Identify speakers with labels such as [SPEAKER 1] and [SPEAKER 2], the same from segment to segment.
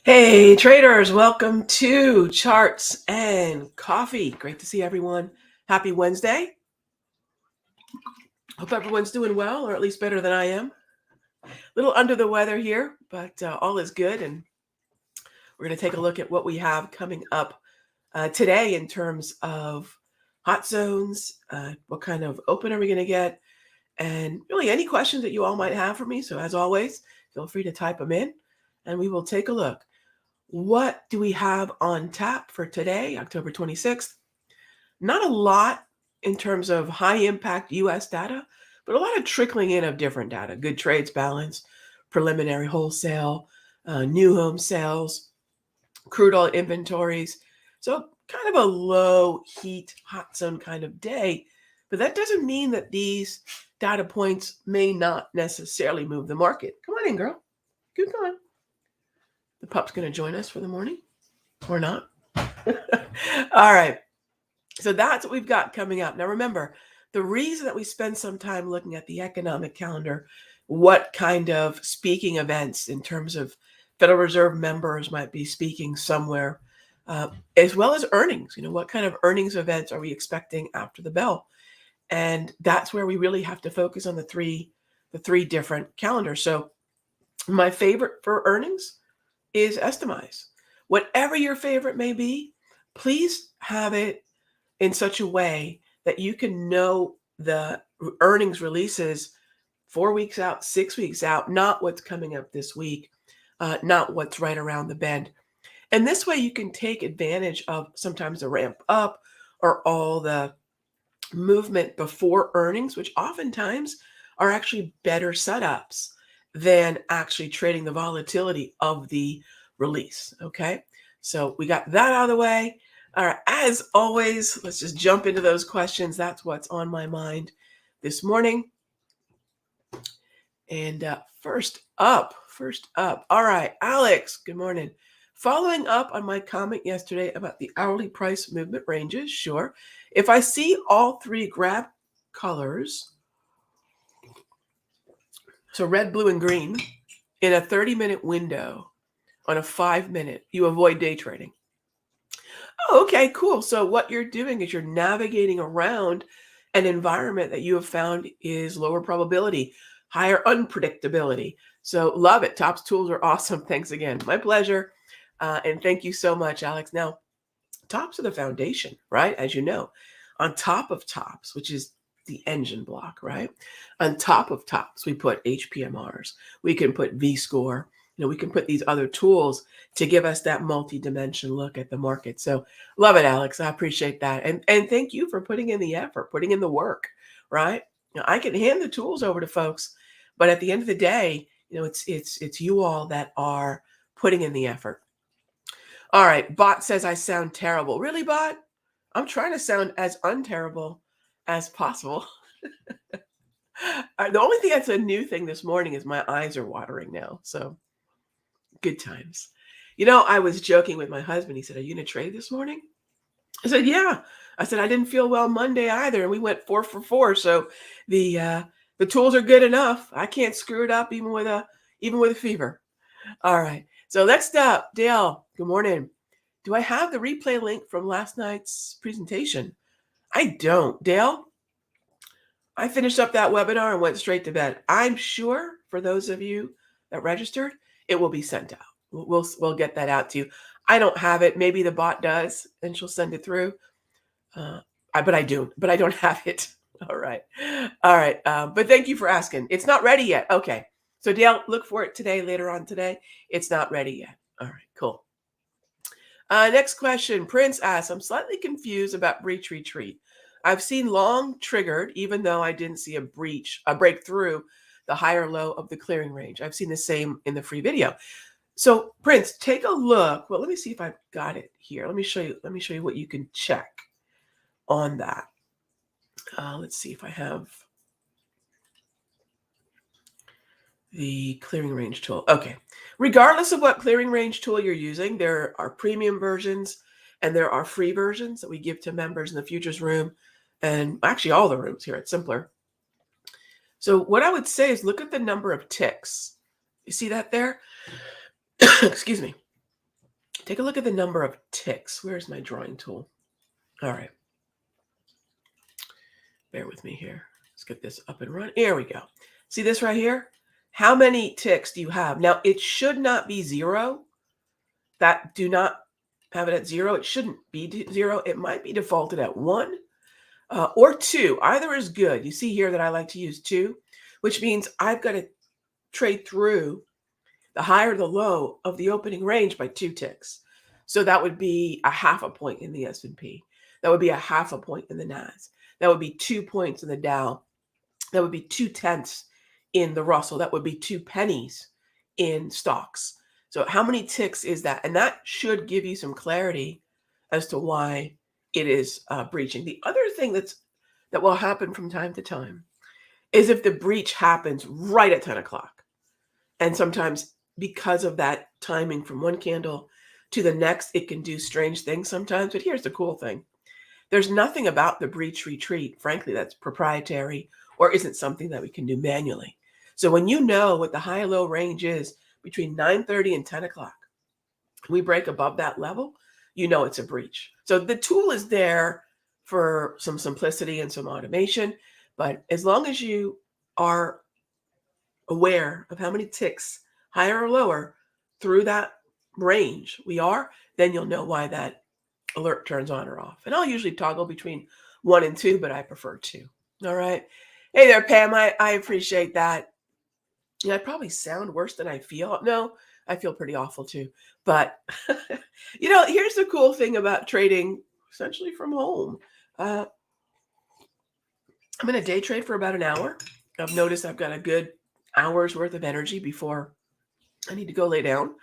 [SPEAKER 1] Hey traders, welcome to Charts and Coffee. Great to see everyone. Happy Wednesday. Hope everyone's doing well, or at least better than I am. A little under the weather here, but all is good. And we're going to take a look at what we have coming up today in terms of hot zones. What kind of open are we going to get? And really any questions that you all might have for me. So as always, feel free to type them in and we will take a look. What do we have on tap for today, October 26th? Not a lot in terms of high impact US data, but a lot of trickling in of different data. Good trades balance, preliminary wholesale, new home sales, crude oil inventories. So kind of a low heat, hot zone kind of day. But that doesn't mean that these data points may not necessarily move the market. Come on in, girl. Keep going. The pup's going to join us for the morning or not. All right. So that's what we've got coming up. Now, remember, the reason that we spend some time looking at the economic calendar, what kind of speaking events in terms of Federal Reserve members might be speaking somewhere, as well as earnings. What kind of earnings events are we expecting after the bell? And that's where we really have to focus on the three different calendars. So my favorite for earnings is Estimize. Whatever your favorite may be, please have it in such a way that you can know the earnings releases 4 weeks out, 6 weeks out, not what's coming up this week, not what's right around the bend. And this way you can take advantage of sometimes the ramp up or all the movement before earnings, which oftentimes are actually better setups than actually trading the volatility of the release. Okay. So we got that out of the way. All right. As always, let's just jump into those questions. That's what's on my mind this morning. And first up. All right. Alex, good morning. Following up on my comment yesterday about the hourly price movement ranges, sure. If I see all three graph colors, so red, blue, and green, in a 30-minute window on a 5-minute, you avoid day trading. Oh, okay, cool. So what you're doing is you're navigating around an environment that you have found is lower probability, higher unpredictability. So love it. Tops tools are awesome. Thanks again. My pleasure. And thank you so much, Alex. Now, tops are the foundation, right? As you know, on top of tops, which is the engine block, right? On top of tops, we put HPMRs. We can put V-score. We can put these other tools to give us that multi-dimension look at the market. So love it, Alex. I appreciate that. And thank you for putting in the effort, putting in the work, right? I can hand the tools over to folks, but at the end of the day, it's you all that are putting in the effort. All right, Bot says I sound terrible. Really, Bot? I'm trying to sound as unterrible as possible. The only thing that's a new thing this morning is my eyes are watering now. So good times. I was joking with my husband. He said, "Are you going to trade this morning?" I said, "Yeah." I said, "I didn't feel well Monday either. And we went 4 for 4. So the tools are good enough. I can't screw it up even with a fever." All right. So next up, Dale, good morning. Do I have the replay link from last night's presentation? I don't. Dale, I finished up that webinar and went straight to bed. I'm sure for those of you that registered, it will be sent out. We'll get that out to you. I don't have it. Maybe the bot does, and she'll send it through. But I don't have it. All right. But thank you for asking. It's not ready yet. Okay. So Dale, look for it today, later on today. It's not ready yet. All right, cool. Next question. Prince asks, I'm slightly confused about breach retreat. I've seen long triggered, even though I didn't see a break through the higher low of the clearing range. I've seen the same in the free video. So Prince, take a look. Well, let me see if I've got it here. Let me show you what you can check on that. Let's see if I have the clearing range tool. Okay. Regardless of what clearing range tool you're using, there are premium versions and there are free versions that we give to members in the futures room and actually all the rooms here at Simpler. So what I would say is look at the number of ticks. You see that there? Excuse me. Take a look at the number of ticks. Where's my drawing tool? All right. Bear with me here. Let's get this up and running. Here we go. See this right here? How many ticks do you have? Now, it should not be zero. That do not have it at zero. It shouldn't be zero. It might be defaulted at one or two. Either is good. You see here that I like to use two, which means I've got to trade through the high or the low of the opening range by 2 ticks. So that would be a half a point in the S&P. That would be a half a point in the Nas. That would be 2 points in the Dow. That would be 2/10 in the Russell. That would be 2 pennies in stocks. So how many ticks is that? And that should give you some clarity as to why it is breaching. The other thing that will happen from time to time is if the breach happens right at 10 o'clock. And sometimes because of that timing from one candle to the next, it can do strange things sometimes. But here's the cool thing. There's nothing about the breach retreat, frankly, that's proprietary or isn't something that we can do manually. So when you know what the high-low range is between 9:30 and 10 o'clock, we break above that level, you know it's a breach. So the tool is there for some simplicity and some automation. But as long as you are aware of how many ticks, higher or lower, through that range we are, then you'll know why that alert turns on or off. And I'll usually toggle between 1 and 2, but I prefer 2. All right. Hey there, Pam. I appreciate that. Yeah, I probably sound worse than I feel. No, I feel pretty awful too. But, here's the cool thing about trading essentially from home. Uh, I'm going to day trade for about an hour. I've noticed I've got a good hour's worth of energy before I need to go lay down.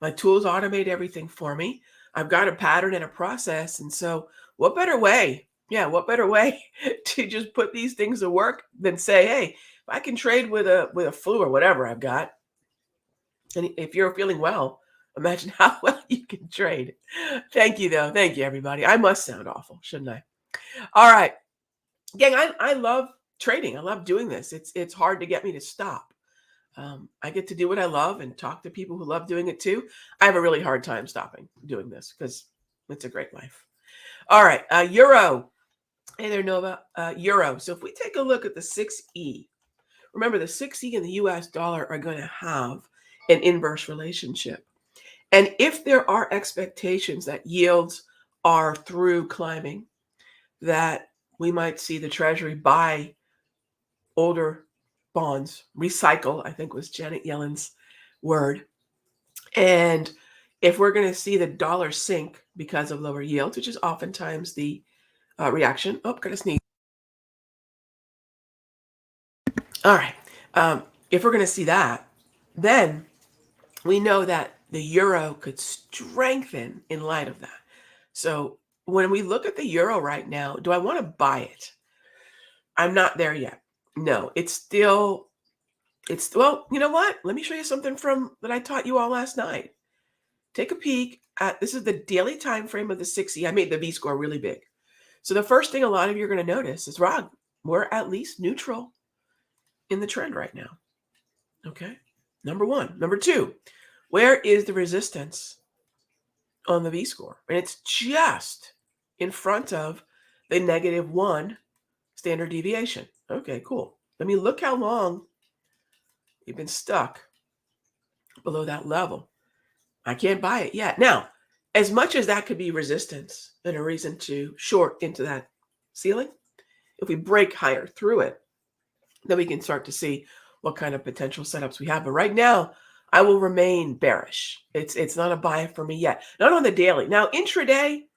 [SPEAKER 1] My tools automate everything for me. I've got a pattern and a process. And so what better way? Yeah, what better way to just put these things to work than say, hey, if I can trade with a flu or whatever I've got, and if you're feeling well, imagine how well you can trade. Thank you, though. Thank you, everybody. I must sound awful, shouldn't I? All right. Gang, I love trading. I love doing this. It's hard to get me to stop. I get to do what I love and talk to people who love doing it too. I have a really hard time stopping doing this because it's a great life. All right, Euro. Hey there, Nova. Euro. So if we take a look at the 6E, remember the 6E and the US dollar are going to have an inverse relationship. And if there are expectations that yields are through climbing, that we might see the Treasury buy older bonds, recycle, I think was Janet Yellen's word. And if we're going to see the dollar sink because of lower yields, which is oftentimes the reaction. Oh, gotta sneeze. All right. If we're going to see that, then we know that the euro could strengthen in light of that. So when we look at the euro right now, do I want to buy it? I'm not there yet. No, well, you know what? Let me show you something from that I taught you all last night. Take a peek at this is the daily time frame of the 6E. I made the V score really big. So the first thing a lot of you are going to notice is, Rog, we're at least neutral in the trend right now. Okay. Number one. Number two, where is the resistance on the V score? And it's just in front of the -1 standard deviation. Okay, cool. Let me look how long you've been stuck below that level. I can't buy it yet. Now, as much as that could be resistance and a reason to short into that ceiling, if we break higher through it, then we can start to see what kind of potential setups we have. But right now, I will remain bearish. It's not a buy for me yet. Not on the daily. Now, intraday,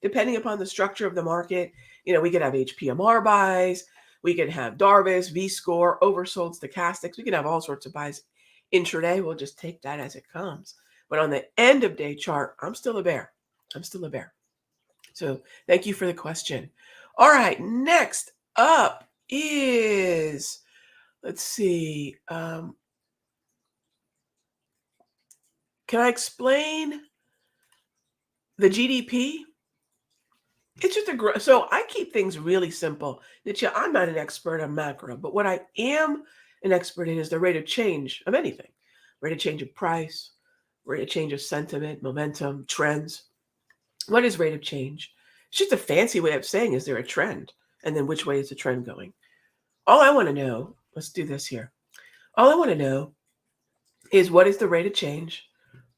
[SPEAKER 1] depending upon the structure of the market, we could have HPMR buys. We could have Darvis, V-score, oversold stochastics. We can have all sorts of buys intraday. We'll just take that as it comes. But on the end of day chart, I'm still a bear. So thank you for the question. All right, next up is, let's see. Can I explain the GDP? It's just so I keep things really simple. I'm not an expert on macro, but what I am an expert in is the rate of change of anything. Rate of change of price, rate of change of sentiment, momentum, trends. What is rate of change? It's just a fancy way of saying, is there a trend? And then which way is the trend going? All I want to know, let's do this here. All I want to know is what is the rate of change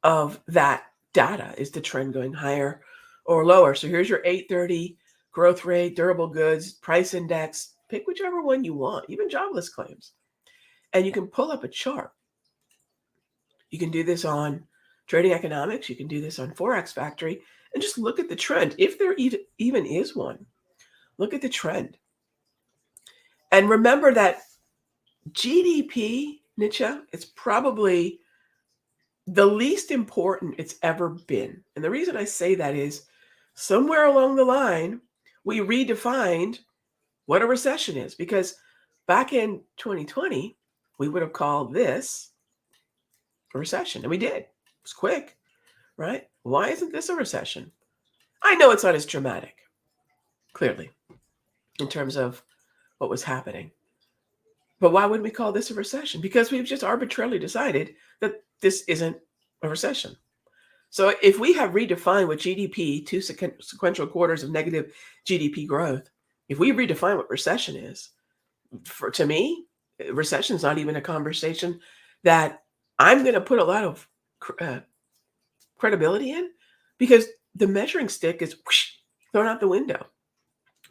[SPEAKER 1] of that data? Is the trend going higher or lower? So here's your 830 growth rate, durable goods, price index. Pick whichever one you want, even jobless claims. And you can pull up a chart. You can do this on trading economics. You can do this on Forex Factory and just look at the trend. If there even is one, look at the trend. And remember that GDP, Nietzsche, is probably the least important it's ever been. And the reason I say that is somewhere along the line, we redefined what a recession is, because back in 2020, we would have called this a recession, and we did. It was quick, right? Why isn't this a recession? I know it's not as dramatic, clearly, in terms of what was happening. But why wouldn't we call this a recession? Because we've just arbitrarily decided that this isn't a recession. So if we have redefined what GDP, two sequential quarters of negative GDP growth, if we redefine what recession is, to me, recession is not even a conversation that I'm going to put a lot of credibility in, because the measuring stick is whoosh, thrown out the window.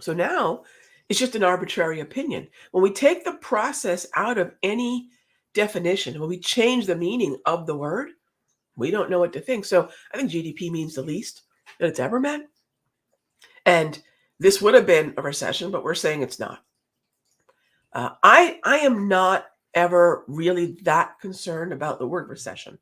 [SPEAKER 1] So now it's just an arbitrary opinion. When we take the process out of any definition, when we change the meaning of the word, we don't know what to think. So I think GDP means the least that it's ever meant. And this would have been a recession, but we're saying it's not. I am not ever really that concerned about the word recession.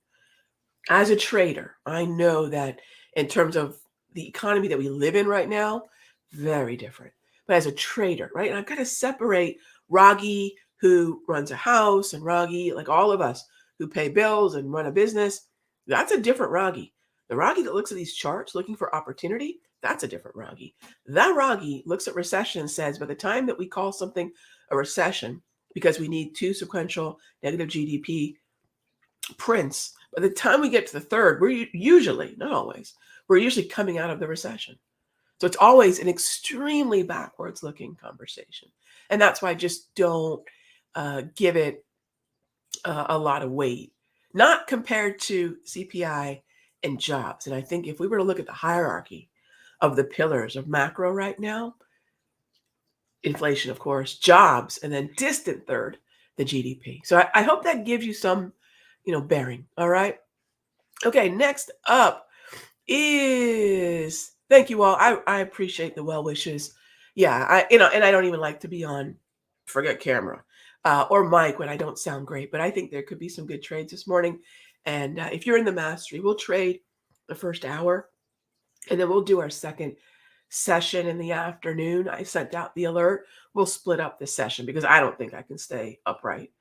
[SPEAKER 1] As a trader, I know that in terms of the economy that we live in right now, very different. But as a trader, right, and I've got to separate Raghee, who runs a house, and Raghee, like all of us who pay bills and run a business, that's a different Raghee. The Raghee that looks at these charts looking for opportunity, that's a different Raghee. That Raghee looks at recession and says, by the time that we call something a recession, because we need two sequential negative GDP prints, by the time we get to the third, we're usually, not always, we're usually coming out of the recession. So it's always an extremely backwards looking conversation. And that's why I just don't give it a lot of weight, not compared to CPI and jobs. And I think if we were to look at the hierarchy of the pillars of macro right now, inflation, of course, jobs, and then distant third, the GDP. So I hope that gives you some, bearing. All right. Okay. Next up is, thank you all. I appreciate the well wishes. Yeah. And I don't even like to be on, forget camera or mic when I don't sound great, but I think there could be some good trades this morning. And if you're in the mastery, we'll trade the first hour, and then we'll do our second session in the afternoon. I sent out the alert. We'll split up the session because I don't think I can stay upright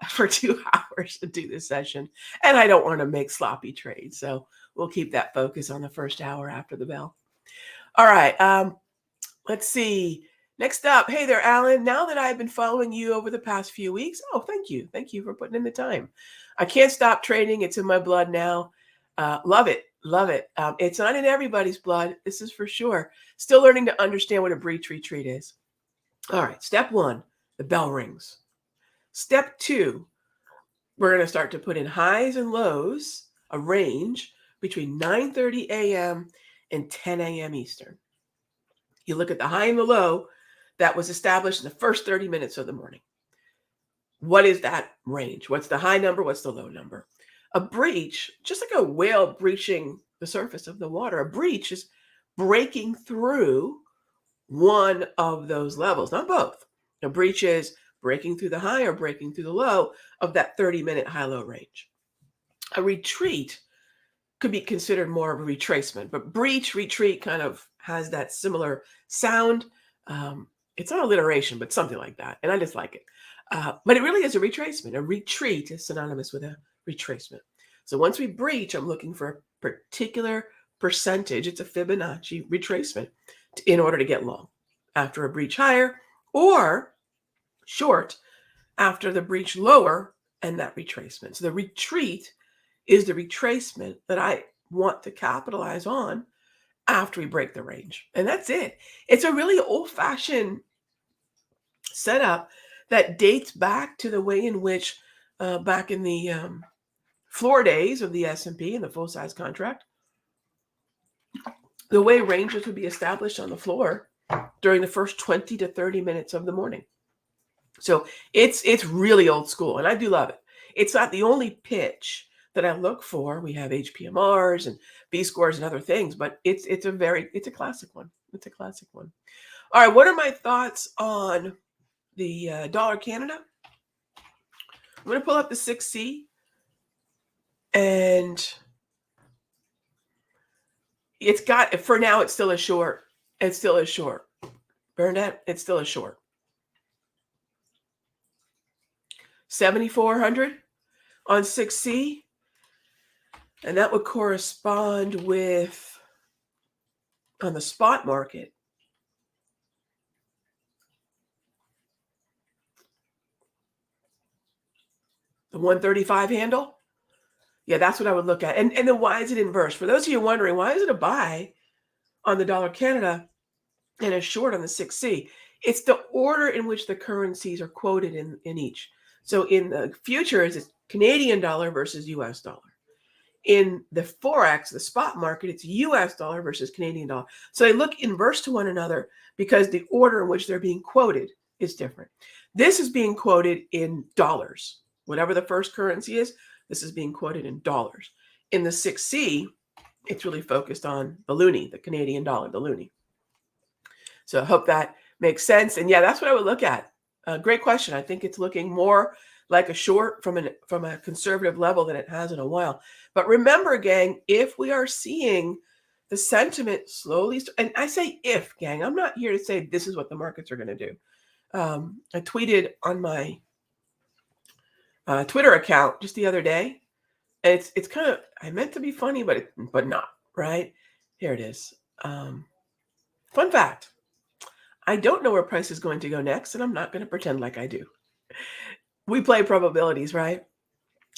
[SPEAKER 1] for 2 hours to do this session. And I don't want to make sloppy trades. So we'll keep that focus on the first hour after the bell. All right. Let's see. Next up. Hey there, Alan. Now that I've been following you over the past few weeks. Oh, thank you. Thank you for putting in the time. I can't stop trading. It's in my blood now. Love it. Love it. It's not in everybody's blood. This is for sure. Still learning to understand what a breach retreat is. All right. Step 1, the bell rings. Step 2, we're going to start to put in highs and lows, a range between 9:30 a.m. and 10 a.m. Eastern. You look at the high and the low that was established in the first 30 minutes of the morning. What is that range? What's the high number? What's the low number? A breach, just like a whale breaching the surface of the water, a breach is breaking through one of those levels, not both. A breach is breaking through the high or breaking through the low of that 30-minute high-low range. A retreat could be considered more of a retracement, but breach, retreat kind of has that similar sound. It's not alliteration, but something like that. And I just like it. But it really is a retracement. A retreat is synonymous with a retracement. So once we breach, I'm looking for a particular percentage. It's a Fibonacci retracement in order to get long after a breach higher, or short after the breach lower and that retracement. So the retreat is the retracement that I want to capitalize on after we break the range. And that's it. It's a really old-fashioned setup that dates back to the way in which back in the floor days of the S&P and the full-size contract, the way ranges would be established on the floor during the first 20 to 30 minutes of the morning. So it's really old school, and I do love it. It's not the only pitch that I look for. We have HPMRs and B scores and other things, but it's a classic one. It's a classic one. All right, what are my thoughts on the dollar Canada? I'm going to pull up the 6C, and it's got, for now, it's still a short. It's still a short. Bernadette, it's still a short. 7,400 on 6C, and that would correspond with, on the spot market, the 135 handle. Yeah, that's what I would look at. And then why is it inverse? For those of you wondering, why is it a buy on the dollar Canada and a short on the 6C? It's the order in which the currencies are quoted in each. So in the futures, it's Canadian dollar versus US dollar. In the Forex, the spot market, it's US dollar versus Canadian dollar. So they look inverse to one another because the order in which they're being quoted is different. This is being quoted in dollars. Whatever the first currency is, this is being quoted in dollars. In the 6C, it's really focused on the loonie, the Canadian dollar, the loonie. So I hope that makes sense. And yeah, that's what I would look at. Great question. I think it's looking more like a short from a conservative level than it has in a while. But remember, gang, if we are seeing the sentiment slowly, and I say if, gang, I'm not here to say this is what the markets are going to do. I tweeted on my Twitter account just the other day. And it's kind of, I meant to be funny, but not, right? Here it is. Fun fact. I don't know where price is going to go next, and I'm not going to pretend like I do. We play probabilities, right?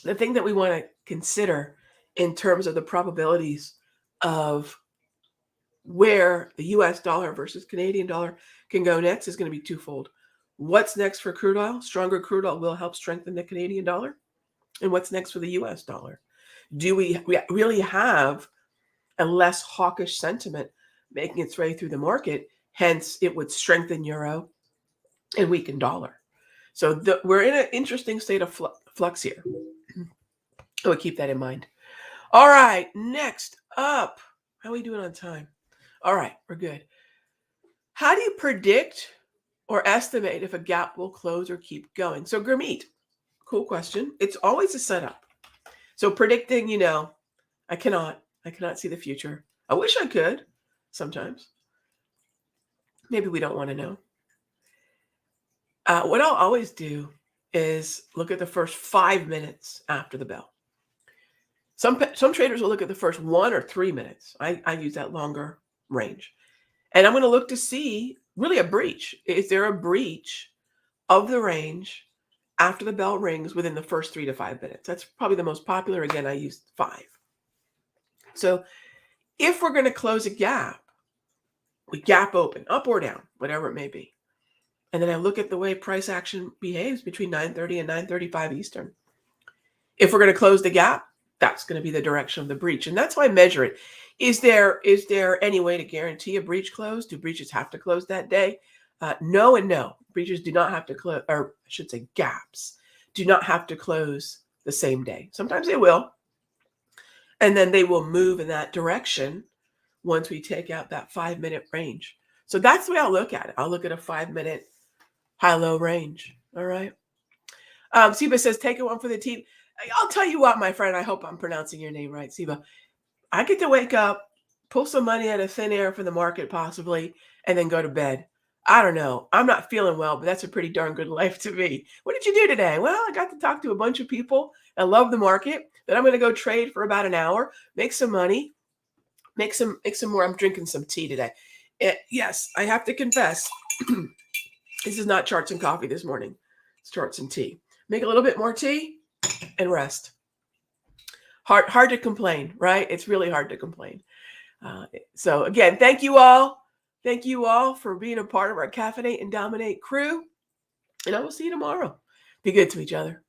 [SPEAKER 1] The thing that we want to consider in terms of the probabilities of where the US dollar versus Canadian dollar can go next is going to be twofold. What's next for crude oil? Stronger crude oil will help strengthen the Canadian dollar. And what's next for the US dollar? Do we really have a less hawkish sentiment making its way through the market? Hence, it would strengthen euro and weaken dollar. So we're in an interesting state of flux here. So keep that in mind. All right, next up. How are we doing on time? All right, we're good. How do you predict or estimate if a gap will close or keep going? So Gurmeet, cool question. It's always a setup. So predicting, I cannot see the future. I wish I could sometimes. Maybe we don't want to know. What I'll always do is look at the first 5 minutes after the bell. Some traders will look at the first 1 or 3 minutes. I use that longer range. And I'm going to look to see really a breach. Is there a breach of the range after the bell rings within the first 3 to 5 minutes? That's probably the most popular. Again, I used 5. So if we're going to close a gap, we gap open, up or down, whatever it may be. And then I look at the way price action behaves between 9:30 and 9:35 Eastern. If we're going to close the gap, that's going to be the direction of the breach. And that's how I measure it. Is there any way to guarantee a breach close? Do breaches have to close that day? No and no. Breaches do not have to close, or I should say gaps, do not have to close the same day. Sometimes they will. And then they will move in that direction once we take out that 5-minute range. So that's the way I'll look at it. I'll look at a 5-minute high-low range. All right. Siba says, take it one for the team. I'll tell you what, my friend, I hope I'm pronouncing your name right, Siba. I get to wake up, pull some money out of thin air for the market possibly, and then go to bed. I don't know. I'm not feeling well, but that's a pretty darn good life to me. What did you do today? Well, I got to talk to a bunch of people. I love the market. Then I'm going to go trade for about an hour, make some money, make some more. I'm drinking some tea today. Yes, I have to confess, this is not charts and coffee this morning. It's charts and tea. Make a little bit more tea and rest. hard to complain, right? It's really hard to complain. So again, thank you all. Thank you all for being a part of our Caffeinate and Dominate crew. And I will see you tomorrow. Be good to each other.